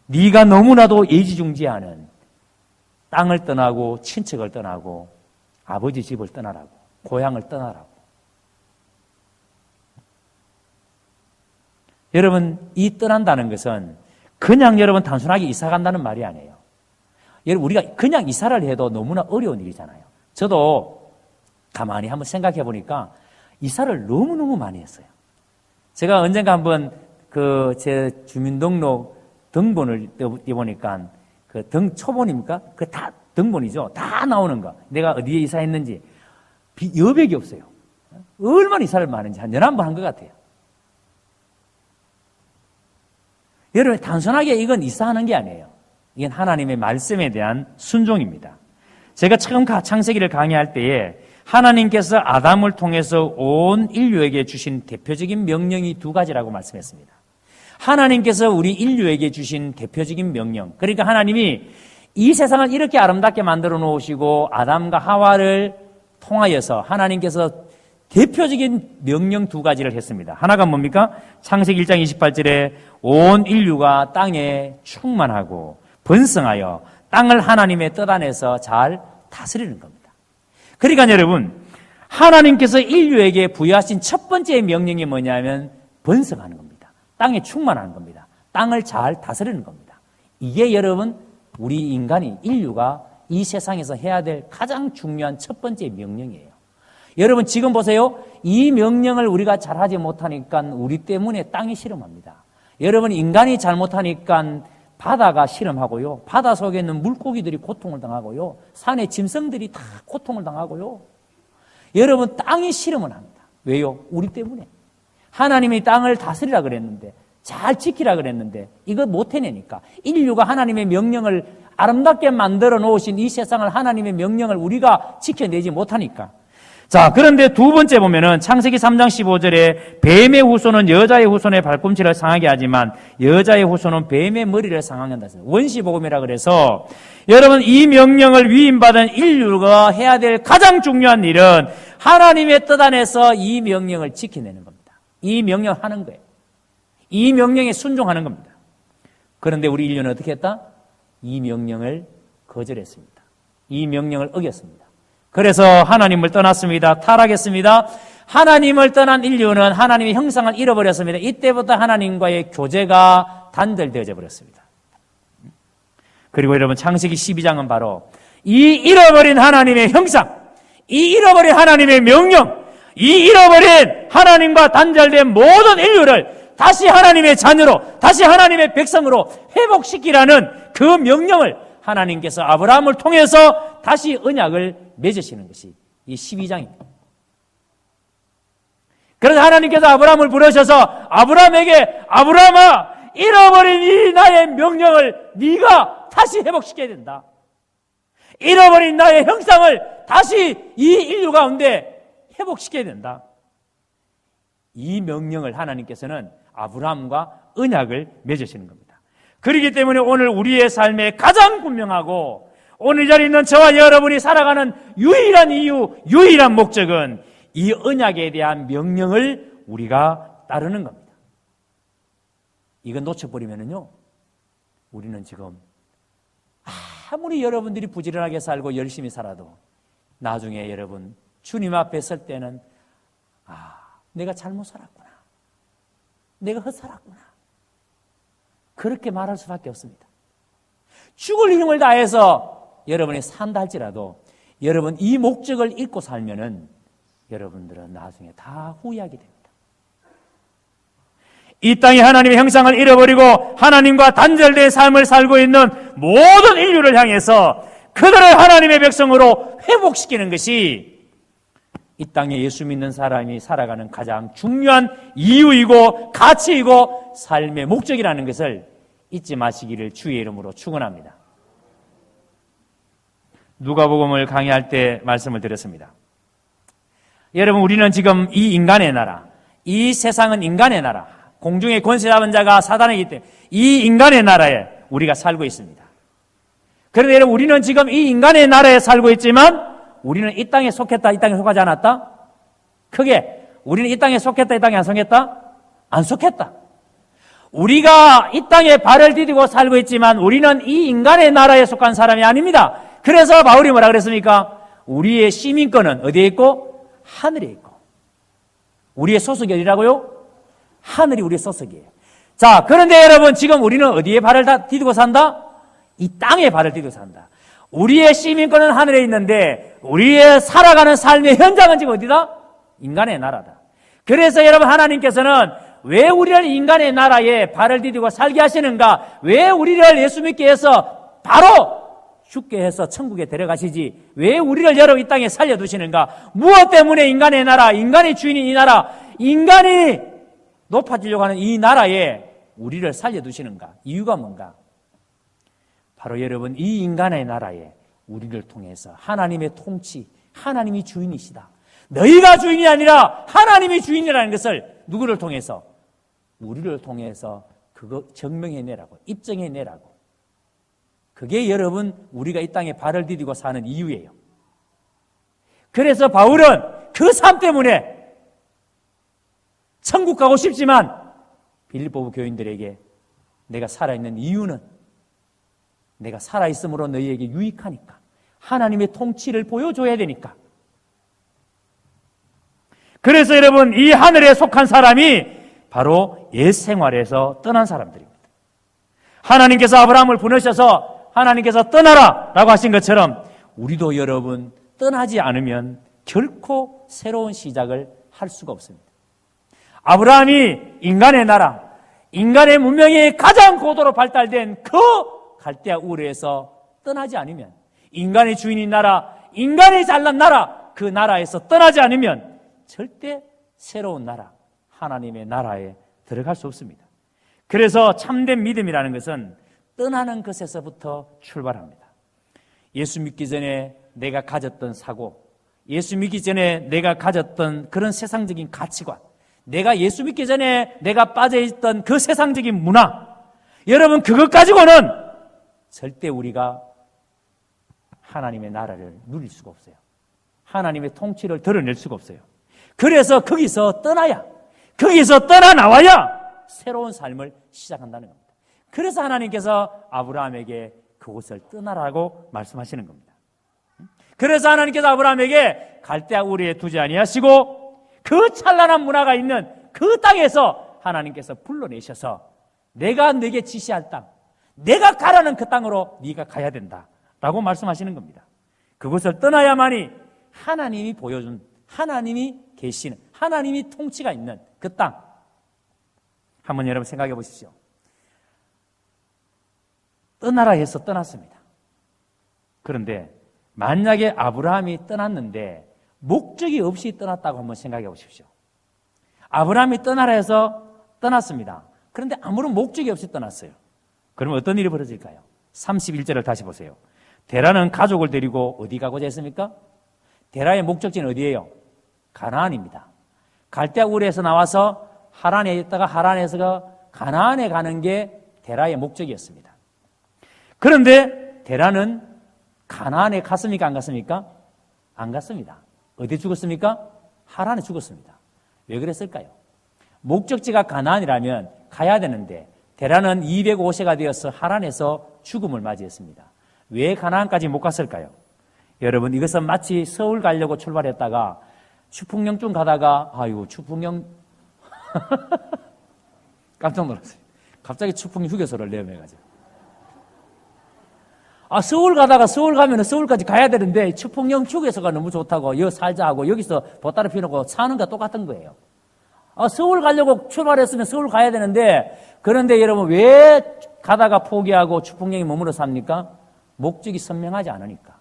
네가 너무나도 애지중지하는 땅을 떠나고 친척을 떠나고 아버지 집을 떠나라고, 고향을 떠나라고. 여러분, 이 떠난다는 것은 그냥 여러분 단순하게 이사 간다는 말이 아니에요. 여러분, 우리가 그냥 이사를 해도 너무나 어려운 일이잖아요. 저도 가만히 한번 생각해 보니까 이사를 너무너무 많이 했어요. 제가 언젠가 한번 제 주민등록 등본을 떼보니까 초본입니까? 다 등본이죠. 다 나오는 거. 내가 어디에 이사했는지 여백이 없어요. 얼마나 이사를 많은지 한 11번 한 것 같아요. 여러분, 단순하게 이건 이사하는 게 아니에요. 이건 하나님의 말씀에 대한 순종입니다. 제가 처음 창세기를 강의할 때에 하나님께서 아담을 통해서 온 인류에게 주신 대표적인 명령이 2가지라고 말씀했습니다. 하나님께서 우리 인류에게 주신 대표적인 명령, 그러니까 하나님이 이 세상을 이렇게 아름답게 만들어 놓으시고 아담과 하와를 통하여서 하나님께서 대표적인 명령 2가지를 했습니다. 하나가 뭡니까? 창세기 1장 28절에 온 인류가 땅에 충만하고 번성하여 땅을 하나님의 뜻 안에서 잘 다스리는 겁니다. 그러니까 여러분, 하나님께서 인류에게 부여하신 첫 번째 명령이 뭐냐면 번성하는 겁니다. 땅에 충만하는 겁니다. 땅을 잘 다스리는 겁니다. 이게 여러분, 우리 인간이, 인류가 이 세상에서 해야 될 가장 중요한 첫 번째 명령이에요. 여러분, 지금 보세요. 이 명령을 우리가 잘하지 못하니까 우리 때문에 땅이 실험합니다. 여러분, 인간이 잘못하니까 바다가 실험하고요. 바다 속에 있는 물고기들이 고통을 당하고요. 산의 짐승들이 다 고통을 당하고요. 여러분, 땅이 실험을 합니다. 왜요? 우리 때문에. 하나님이 땅을 다스리라 그랬는데, 잘 지키라 그랬는데 이거 못 해내니까, 인류가 하나님의 명령을 아름답게 만들어 놓으신 이 세상을, 하나님의 명령을 우리가 지켜내지 못하니까. 자, 그런데 2번째 보면은 창세기 3장 15절에 뱀의 후손은 여자의 후손의 발꿈치를 상하게 하지만 여자의 후손은 뱀의 머리를 상하게 한다. 원시복음이라 그래서 여러분, 이 명령을 위임받은 인류가 해야 될 가장 중요한 일은 하나님의 뜻 안에서 이 명령을 지켜내는 겁니다. 이 명령을 하는 거예요. 이 명령에 순종하는 겁니다. 그런데 우리 인류는 어떻게 했다? 이 명령을 거절했습니다. 이 명령을 어겼습니다. 그래서 하나님을 떠났습니다. 타락했습니다. 하나님을 떠난 인류는 하나님의 형상을 잃어버렸습니다. 이때부터 하나님과의 교제가 단절되어져 버렸습니다. 그리고 여러분, 창세기 12장은 바로 이 잃어버린 하나님의 형상, 이 잃어버린 하나님의 명령, 이 잃어버린 하나님과 단절된 모든 인류를 다시 하나님의 자녀로, 다시 하나님의 백성으로 회복시키라는 그 명령을 하나님께서 아브라함을 통해서 다시 언약을 맺으시는 것이 이 12장입니다. 그래서 하나님께서 아브라함을 부르셔서 아브라함에게, 아브라함아, 잃어버린 이 나의 명령을 네가 다시 회복시켜야 된다. 잃어버린 나의 형상을 다시 이 인류 가운데 회복시켜야 된다. 이 명령을 하나님께서는 아브라함과 언약을 맺으시는 겁니다. 그렇기 때문에 오늘 우리의 삶에 가장 분명하고 오늘 이 자리에 있는 저와 여러분이 살아가는 유일한 이유, 유일한 목적은 이 언약에 대한 명령을 우리가 따르는 겁니다. 이건 놓쳐버리면요, 우리는 지금 아무리 여러분들이 부지런하게 살고 열심히 살아도 나중에 여러분 주님 앞에 설 때는 내가 잘못 살았구나, 내가 헛살았구나, 그렇게 말할 수밖에 없습니다. 죽을 힘을 다해서 여러분이 산다 할지라도 여러분 이 목적을 잊고 살면은 여러분들은 나중에 다 후회하게 됩니다. 이 땅에 하나님의 형상을 잃어버리고 하나님과 단절된 삶을 살고 있는 모든 인류를 향해서 그들을 하나님의 백성으로 회복시키는 것이 이 땅에 예수 믿는 사람이 살아가는 가장 중요한 이유이고 가치이고 삶의 목적이라는 것을 잊지 마시기를 주의 이름으로 축원합니다. 누가복음을 강의할 때 말씀을 드렸습니다. 여러분, 우리는 지금 이 인간의 나라, 이 세상은 인간의 나라, 공중의 권세 잡은 자가 사단이기 때문에 이 인간의 나라에 우리가 살고 있습니다. 그런데 여러분, 우리는 지금 이 인간의 나라에 살고 있지만 우리는 이 땅에 속했다, 이 땅에 속하지 않았다? 크게 우리는 이 땅에 속했다, 이 땅에 안 속했다? 안 속했다. 우리가 이 땅에 발을 디디고 살고 있지만 우리는 이 인간의 나라에 속한 사람이 아닙니다. 그래서 바울이 뭐라 그랬습니까? 우리의 시민권은 어디에 있고? 하늘에 있고. 우리의 소속이 어디라고요? 하늘이 우리의 소속이에요. 자, 그런데 여러분, 지금 우리는 어디에 발을 다 디디고 산다? 이 땅에 발을 디디고 산다. 우리의 시민권은 하늘에 있는데 우리의 살아가는 삶의 현장은 지금 어디다? 인간의 나라다. 그래서 여러분, 하나님께서는 왜 우리를 인간의 나라에 발을 디디고 살게 하시는가? 왜 우리를 예수 믿게 해서 바로 죽게 해서 천국에 데려가시지? 왜 우리를 여러분 이 땅에 살려두시는가? 무엇 때문에 인간의 나라, 인간의 주인인 이 나라, 인간이 높아지려고 하는 이 나라에 우리를 살려두시는가? 이유가 뭔가? 바로 여러분, 이 인간의 나라에 우리를 통해서 하나님의 통치, 하나님이 주인이시다. 너희가 주인이 아니라 하나님이 주인이라는 것을 누구를 통해서? 우리를 통해서 그거 증명해내라고, 입증해내라고. 그게 여러분, 우리가 이 땅에 발을 디디고 사는 이유예요. 그래서 바울은 그 삶 때문에 천국 가고 싶지만 빌립보 교인들에게 내가 살아있는 이유는 내가 살아있음으로 너희에게 유익하니까, 하나님의 통치를 보여줘야 되니까. 그래서 여러분, 이 하늘에 속한 사람이 바로 옛 생활에서 떠난 사람들입니다. 하나님께서 아브라함을 부르셔서 하나님께서 떠나라 라고 하신 것처럼 우리도 여러분 떠나지 않으면 결코 새로운 시작을 할 수가 없습니다. 아브라함이 인간의 나라, 인간의 문명이 가장 고도로 발달된 그 갈대아 우르에서 떠나지 않으면, 인간의 주인인 나라, 인간이 잘난 나라, 그 나라에서 떠나지 않으면 절대 새로운 나라, 하나님의 나라에 들어갈 수 없습니다. 그래서 참된 믿음이라는 것은 떠나는 것에서부터 출발합니다. 예수 믿기 전에 내가 가졌던 사고, 예수 믿기 전에 내가 가졌던 그런 세상적인 가치관, 내가 예수 믿기 전에 내가 빠져있던 그 세상적인 문화, 여러분, 그것 가지고는 절대 우리가 하나님의 나라를 누릴 수가 없어요. 하나님의 통치를 드러낼 수가 없어요. 그래서 거기서 떠나 나와야 새로운 삶을 시작한다는 겁니다. 그래서 하나님께서 아브라함에게 그곳을 떠나라고 말씀하시는 겁니다. 그래서 하나님께서 아브라함에게 갈대아 우르에 두지 아니하시고 그 찬란한 문화가 있는 그 땅에서 하나님께서 불러내셔서 내가 네게 지시할 땅, 내가 가라는 그 땅으로 네가 가야 된다라고 말씀하시는 겁니다. 그곳을 떠나야만이 하나님이 보여준, 하나님이 계시는, 하나님이 통치가 있는 그 땅. 한번 여러분 생각해 보십시오. 떠나라 해서 떠났습니다. 그런데 만약에 아브라함이 떠났는데 목적이 없이 떠났다고 한번 생각해 보십시오. 아브라함이 떠나라 해서 떠났습니다. 그런데 아무런 목적이 없이 떠났어요. 그러면 어떤 일이 벌어질까요? 31절을 다시 보세요. 데라는 가족을 데리고 어디 가고자 했습니까? 데라의 목적지는 어디예요? 가나안입니다. 갈대아 우르에서 나와서 하란에 있다가 하란에서 가나안에 가는 게 데라의 목적이었습니다. 그런데 데라는 가나안에 갔습니까? 안 갔습니까? 안 갔습니다. 어디 죽었습니까? 하란에 죽었습니다. 왜 그랬을까요? 목적지가 가나안이라면 가야 되는데 데라는 205세가 되어서 하란에서 죽음을 맞이했습니다. 왜 가나안까지 못 갔을까요? 여러분, 이것은 마치 서울 가려고 출발했다가 추풍령쯤 가다가 아이고 추풍령 깜짝 놀랐어요. 갑자기 추풍 휴게소를 내려매가지고 서울 가다가 서울 가면 서울까지 가야 되는데 추풍령 휴게소가 너무 좋다고 여기 살자 하고 여기서 보따리 피우고 사는 거 똑같은 거예요. 서울 가려고 출발했으면 서울 가야 되는데, 그런데 여러분 왜 가다가 포기하고 추풍령에 머물러 삽니까? 목적이 선명하지 않으니까.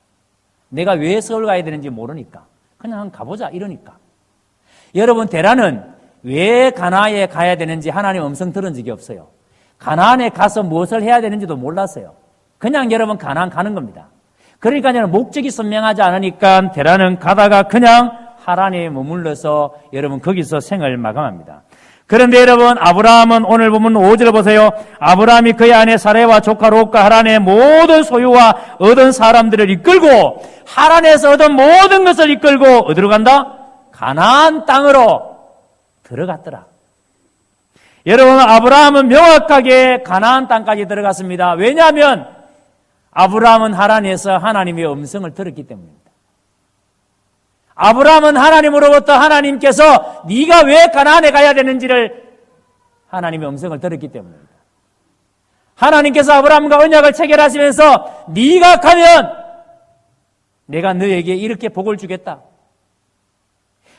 내가 왜 서울 가야 되는지 모르니까. 그냥 가보자 이러니까. 여러분, 데라는 왜 가나안에 가야 되는지 하나님 음성 들은 적이 없어요. 가나안에 가서 무엇을 해야 되는지도 몰랐어요. 그냥 여러분 가나안 가는 겁니다. 그러니까 목적이 선명하지 않으니까 데라는 가다가 그냥 하란에 머물러서 여러분 거기서 생을 마감합니다. 그런데 여러분 아브라함은 오늘 보면 5절 보세요. 아브라함이 그의 아내 사레와 조카 롯과 하란의 모든 소유와 얻은 사람들을 이끌고 하란에서 얻은 모든 것을 이끌고 어디로 간다? 가나안 땅으로 들어갔더라. 여러분 아브라함은 명확하게 가나안 땅까지 들어갔습니다. 왜냐하면 아브라함은 하란에서 하나님의 음성을 들었기 때문입니다. 아브라함은 하나님으로부터 하나님께서 네가 왜 가나안에 가야 되는지를 하나님의 음성을 들었기 때문입니다. 하나님께서 아브라함과 언약을 체결하시면서 네가 가면 내가 너에게 이렇게 복을 주겠다.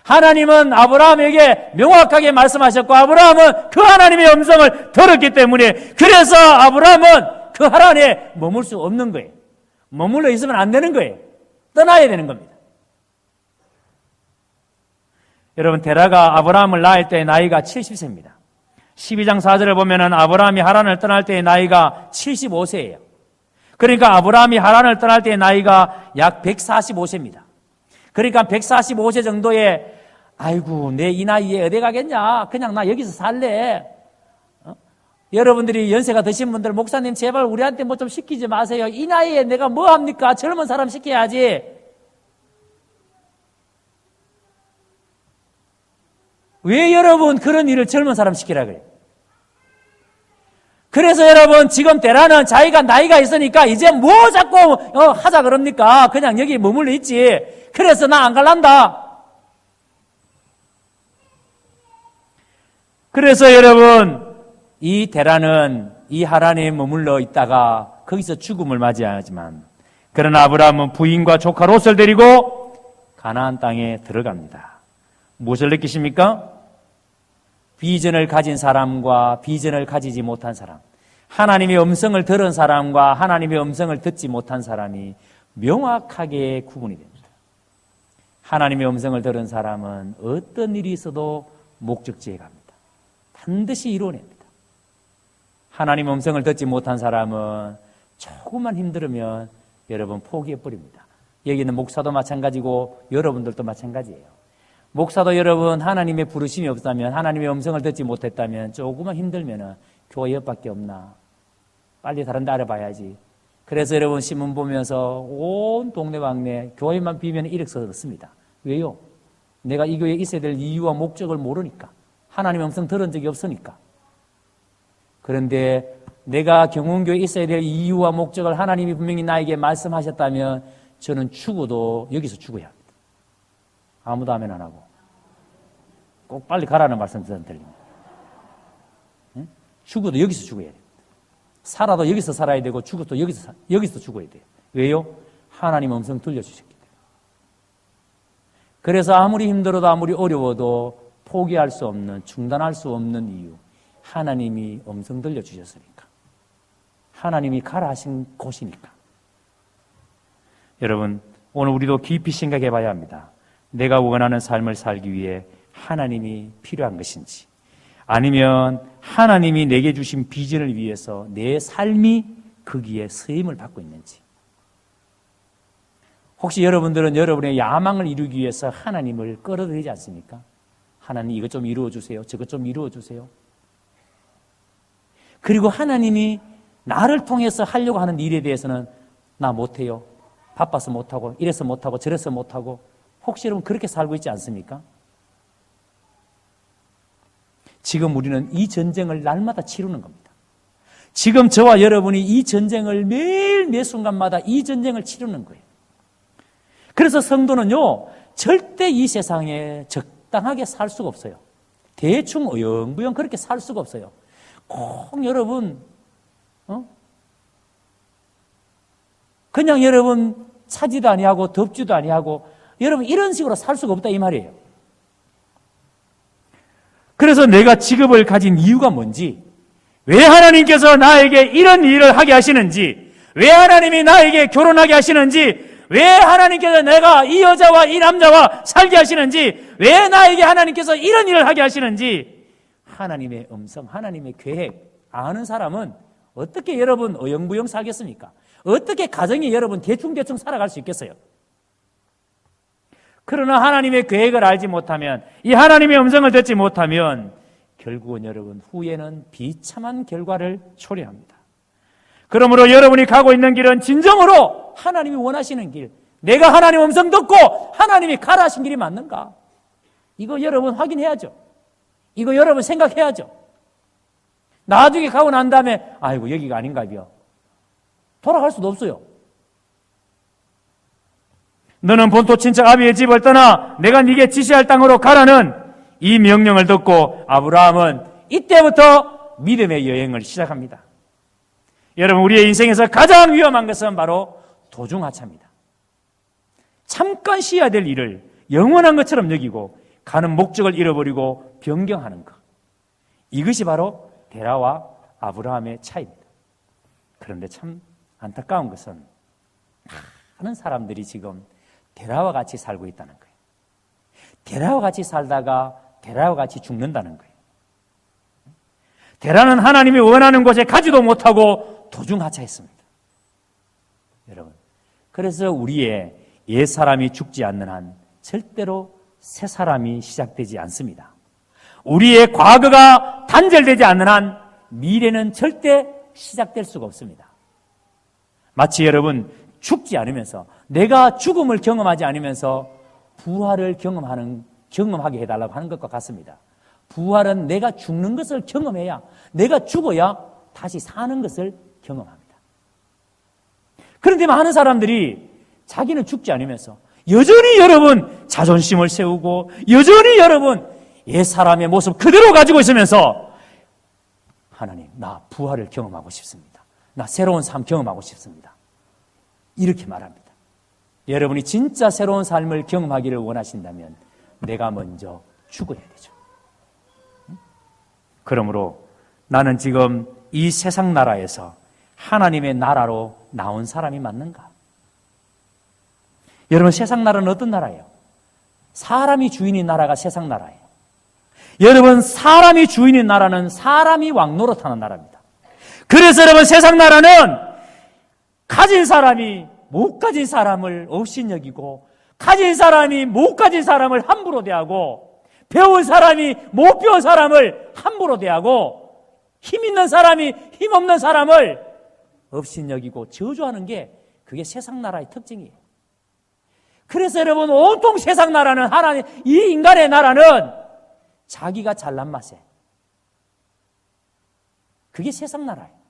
하나님은 아브라함에게 명확하게 말씀하셨고 아브라함은 그 하나님의 음성을 들었기 때문에 그래서 아브라함은 그 하란에 머물 수 없는 거예요. 머물러 있으면 안 되는 거예요. 떠나야 되는 겁니다. 여러분 데라가 아브라함을 낳을 때의 나이가 70세입니다. 12장 4절을 보면은 아브라함이 하란을 떠날 때의 나이가 75세예요. 그러니까 아브라함이 하란을 떠날 때의 나이가 약 145세입니다. 그러니까 145세 정도에 아이고 내 이 나이에 어디 가겠냐 그냥 나 여기서 살래. 여러분들이 연세가 드신 분들 목사님 제발 우리한테 뭐 좀 시키지 마세요. 이 나이에 내가 뭐 합니까? 젊은 사람 시켜야지. 왜 여러분 그런 일을 젊은 사람 시키라 그래요? 그래서 여러분 지금 데라는 자기가 나이가 있으니까 이제 뭐 자꾸 하자 그럽니까? 그냥 여기 머물러 있지. 그래서 나 안 갈란다. 그래서 여러분 이 데라는 이 하란에 머물러 있다가 거기서 죽음을 맞이하지만 그러나 아브라함은 부인과 조카 롯을 데리고 가나안 땅에 들어갑니다. 무엇을 느끼십니까? 비전을 가진 사람과 비전을 가지지 못한 사람, 하나님의 음성을 들은 사람과 하나님의 음성을 듣지 못한 사람이 명확하게 구분이 됩니다. 하나님의 음성을 들은 사람은 어떤 일이 있어도 목적지에 갑니다. 반드시 이루어냅니다. 하나님의 음성을 듣지 못한 사람은 조금만 힘들으면 여러분 포기해버립니다. 여기는 목사도 마찬가지고 여러분들도 마찬가지예요. 목사도 여러분 하나님의 부르심이 없다면 하나님의 음성을 듣지 못했다면 조금만 힘들면 교회 옆밖에 없나 빨리 다른 데 알아봐야지. 그래서 여러분 신문 보면서 온 동네방네 교회만 비면 이력서 씁니다. 왜요? 내가 이 교회에 있어야 될 이유와 목적을 모르니까 하나님의 음성 들은 적이 없으니까. 그런데 내가 경운교회에 있어야 될 이유와 목적을 하나님이 분명히 나에게 말씀하셨다면 저는 죽어도 여기서 죽어야 합니다. 아무도 아멘 안 하고 꼭 빨리 가라는 말씀 들립니다. 응? 죽어도 여기서 죽어야 돼요. 살아도 여기서 살아야 되고 죽어도 여기서 죽어야 돼요. 왜요? 하나님 음성 들려주셨기 때문에. 그래서 아무리 힘들어도 아무리 어려워도 포기할 수 없는 중단할 수 없는 이유 하나님이 음성 들려주셨으니까 하나님이 가라 하신 곳이니까. 여러분 오늘 우리도 깊이 생각해 봐야 합니다. 내가 원하는 삶을 살기 위해 하나님이 필요한 것인지 아니면 하나님이 내게 주신 비전을 위해서 내 삶이 거기에 쓰임을 받고 있는지. 혹시 여러분들은 여러분의 야망을 이루기 위해서 하나님을 끌어들이지 않습니까? 하나님 이것 좀 이루어주세요. 저것 좀 이루어주세요. 그리고 하나님이 나를 통해서 하려고 하는 일에 대해서는 나 못해요. 바빠서 못하고 이래서 못하고 저래서 못하고. 혹시 여러분 그렇게 살고 있지 않습니까? 지금 우리는 이 전쟁을 날마다 치르는 겁니다. 지금 저와 여러분이 이 전쟁을 매일 매 순간마다 이 전쟁을 치르는 거예요. 그래서 성도는요 절대 이 세상에 적당하게 살 수가 없어요. 대충 어영부영 그렇게 살 수가 없어요. 꼭 여러분 그냥 여러분 차지도 아니하고 덥지도 아니하고 여러분 이런 식으로 살 수가 없다 이 말이에요. 그래서 내가 직업을 가진 이유가 뭔지, 왜 하나님께서 나에게 이런 일을 하게 하시는지, 왜 하나님이 나에게 결혼하게 하시는지, 왜 하나님께서 내가 이 여자와 이 남자와 살게 하시는지, 왜 나에게 하나님께서 이런 일을 하게 하시는지 하나님의 음성, 하나님의 계획 아는 사람은 어떻게 여러분 어영부영 살겠습니까? 어떻게 가정이 여러분 대충대충 살아갈 수 있겠어요? 그러나 하나님의 계획을 알지 못하면, 이 하나님의 음성을 듣지 못하면 결국은 여러분 후에는 비참한 결과를 초래합니다. 그러므로 여러분이 가고 있는 길은 진정으로 하나님이 원하시는 길, 내가 하나님 음성 듣고 하나님이 가라 하신 길이 맞는가? 이거 여러분 확인해야죠. 이거 여러분 생각해야죠. 나중에 가고 난 다음에 아이고 여기가 아닌가요? 돌아갈 수도 없어요. 너는 본토 친척 아비의 집을 떠나 내가 네게 지시할 땅으로 가라는 이 명령을 듣고 아브라함은 이때부터 믿음의 여행을 시작합니다. 여러분, 우리의 인생에서 가장 위험한 것은 바로 도중하차입니다. 잠깐 쉬어야 될 일을 영원한 것처럼 여기고 가는 목적을 잃어버리고 변경하는 것. 이것이 바로 데라와 아브라함의 차이입니다. 그런데 참 안타까운 것은 많은 사람들이 지금 데라와 같이 살고 있다는 거예요. 데라와 같이 살다가 데라와 같이 죽는다는 거예요. 데라는 하나님이 원하는 곳에 가지도 못하고 도중하차했습니다. 여러분, 그래서 우리의 옛 사람이 죽지 않는 한 절대로 새 사람이 시작되지 않습니다. 우리의 과거가 단절되지 않는 한 미래는 절대 시작될 수가 없습니다. 마치 여러분 죽지 않으면서, 내가 죽음을 경험하지 않으면서 부활을 경험하게 해달라고 하는 것과 같습니다. 부활은 내가 죽는 것을 경험해야, 내가 죽어야 다시 사는 것을 경험합니다. 그런데 많은 사람들이 자기는 죽지 않으면서 여전히 여러분 자존심을 세우고 여전히 여러분 옛 사람의 모습 그대로 가지고 있으면서 하나님, 나 부활을 경험하고 싶습니다. 나 새로운 삶 경험하고 싶습니다. 이렇게 말합니다. 여러분이 진짜 새로운 삶을 경험하기를 원하신다면 내가 먼저 죽어야 되죠. 그러므로 나는 지금 이 세상 나라에서 하나님의 나라로 나온 사람이 맞는가? 여러분, 세상 나라는 어떤 나라예요? 사람이 주인인 나라가 세상 나라예요. 여러분, 사람이 주인인 나라는 사람이 왕노릇하는 나라입니다. 그래서 여러분, 세상 나라는 가진 사람이 못 가진 사람을 업신여기고, 가진 사람이 못 가진 사람을 함부로 대하고, 배운 사람이 못 배운 사람을 함부로 대하고, 힘 있는 사람이 힘 없는 사람을 업신여기고 저주하는 게 그게 세상 나라의 특징이에요. 그래서 여러분, 온통 세상 나라는 하나님, 이 인간의 나라는 자기가 잘난 맛에, 그게 세상 나라예요.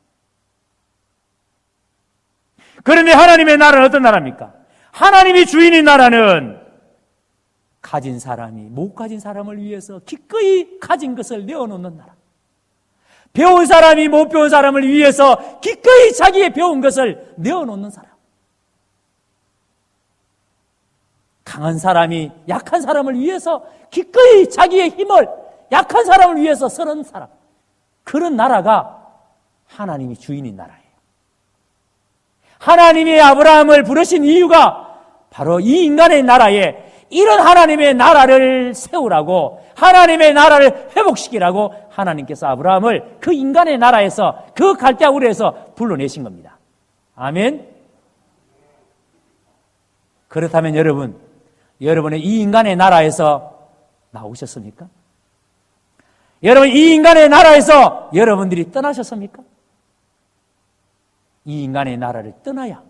그런데 하나님의 나라는 어떤 나라입니까? 하나님이 주인인 나라는 가진 사람이 못 가진 사람을 위해서 기꺼이 가진 것을 내어놓는 나라. 배운 사람이 못 배운 사람을 위해서 기꺼이 자기의 배운 것을 내어놓는 사람. 강한 사람이 약한 사람을 위해서 기꺼이 자기의 힘을 약한 사람을 위해서 쓰는 사람. 그런 나라가 하나님이 주인인 나라예요. 하나님이 아브라함을 부르신 이유가 바로 이 인간의 나라에 이런 하나님의 나라를 세우라고, 하나님의 나라를 회복시키라고 하나님께서 아브라함을 그 인간의 나라에서, 그 갈대아 우르에서 불러내신 겁니다. 아멘. 그렇다면 여러분의 이 인간의 나라에서 나오셨습니까? 여러분, 이 인간의 나라에서 여러분들이 떠나셨습니까? 이 인간의 나라를 떠나야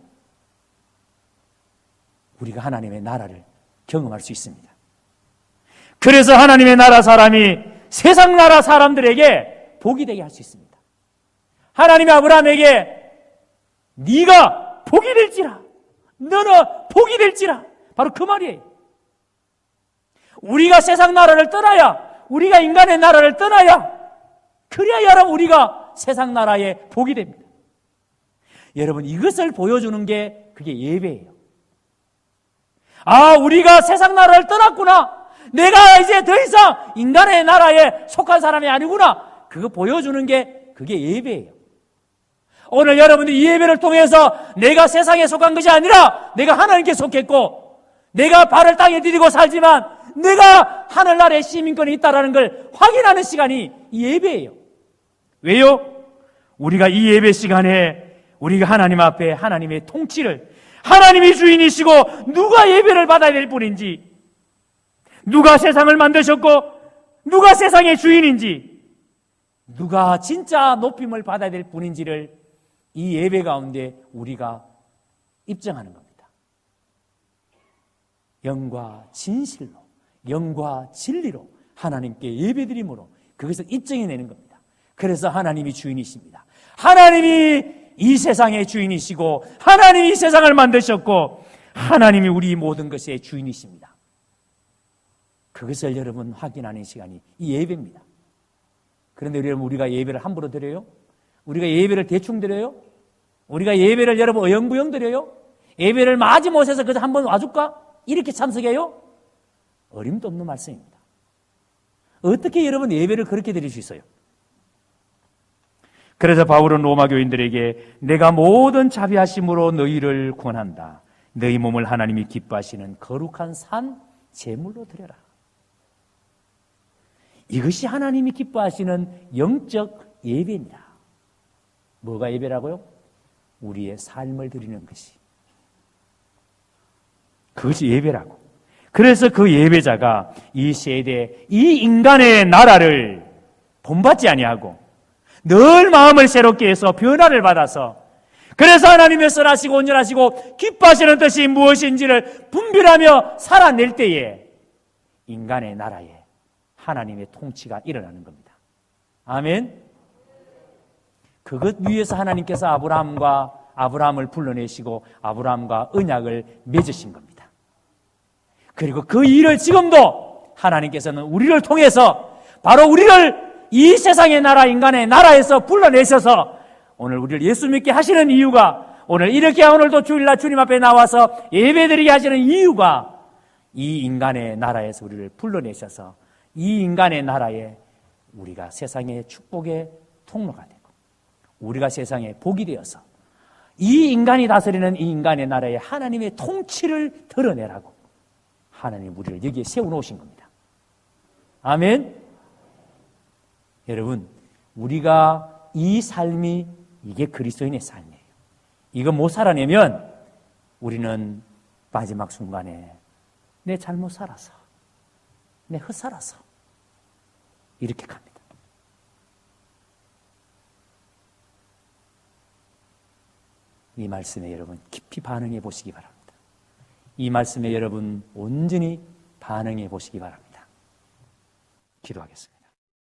우리가 하나님의 나라를 경험할 수 있습니다. 그래서 하나님의 나라 사람이 세상 나라 사람들에게 복이 되게 할 수 있습니다. 하나님이 아브라함에게 네가 복이 될지라, 너는 복이 될지라, 바로 그 말이에요. 우리가 세상 나라를 떠나야, 우리가 인간의 나라를 떠나야, 그래야 여러분 우리가 세상 나라의 복이 됩니다. 여러분, 이것을 보여주는 게 그게 예배예요. 아, 우리가 세상 나라를 떠났구나, 내가 이제 더 이상 인간의 나라에 속한 사람이 아니구나, 그거 보여주는 게 그게 예배예요. 오늘 여러분들이 이 예배를 통해서 내가 세상에 속한 것이 아니라 내가 하나님께 속했고, 내가 발을 땅에 디디고 살지만 내가 하늘나라의 시민권이 있다는 걸 확인하는 시간이 이 예배예요. 왜요? 우리가 이 예배 시간에 우리가 하나님 앞에 하나님의 통치를, 하나님이 주인이시고 누가 예배를 받아야 될 분인지, 누가 세상을 만드셨고 누가 세상의 주인인지, 누가 진짜 높임을 받아야 될 분인지를 이 예배 가운데 우리가 입증하는 겁니다. 영과 진실로, 영과 진리로 하나님께 예배드림으로 그것을 입증해내는 겁니다. 그래서 하나님이 주인이십니다. 하나님이 이 세상의 주인이시고 하나님이 이 세상을 만드셨고 하나님이 우리 모든 것의 주인이십니다. 그것을 여러분 확인하는 시간이 이 예배입니다. 그런데 여러분, 우리가 예배를 함부로 드려요? 우리가 예배를 대충 드려요? 우리가 예배를 여러분 어영부영 드려요? 예배를 마지못해서 그저 한번 와줄까? 이렇게 참석해요? 어림도 없는 말씀입니다. 어떻게 여러분 예배를 그렇게 드릴 수 있어요? 그래서 바울은 로마 교인들에게 내가 모든 자비하심으로 너희를 권한다. 너희 몸을 하나님이 기뻐하시는 거룩한 산 제물로 드려라. 이것이 하나님이 기뻐하시는 영적 예배입니다. 뭐가 예배라고요? 우리의 삶을 드리는 것이. 그것이 예배라고. 그래서 그 예배자가 이 세대, 이 인간의 나라를 본받지 아니하고 늘 마음을 새롭게 해서 변화를 받아서, 그래서 하나님의 선하시고 온전하시고 기뻐하시는 뜻이 무엇인지를 분별하며 살아낼 때에 인간의 나라에 하나님의 통치가 일어나는 겁니다. 아멘. 그것 위해서 하나님께서 아브라함을 불러내시고 아브라함과 언약을 맺으신 겁니다. 그리고 그 일을 지금도 하나님께서는 우리를 통해서 바로 우리를 이 세상의 나라, 인간의 나라에서 불러내셔서 오늘 우리를 예수 믿게 하시는 이유가, 오늘 이렇게 오늘도 주일날 주님 앞에 나와서 예배드리게 하시는 이유가 이 인간의 나라에서 우리를 불러내셔서 이 인간의 나라에 우리가 세상의 축복의 통로가 되고 우리가 세상에 복이 되어서 이 인간이 다스리는 이 인간의 나라에 하나님의 통치를 드러내라고 하나님 우리를 여기에 세워놓으신 겁니다. 아멘. 여러분, 우리가 이 삶이 이게 그리스도인의 삶이에요. 이거 못 살아내면 우리는 마지막 순간에 내 잘못 살아서, 내 헛살아서 이렇게 갑니다. 이 말씀에 여러분 깊이 반응해 보시기 바랍니다. 이 말씀에 여러분 온전히 반응해 보시기 바랍니다. 기도하겠습니다.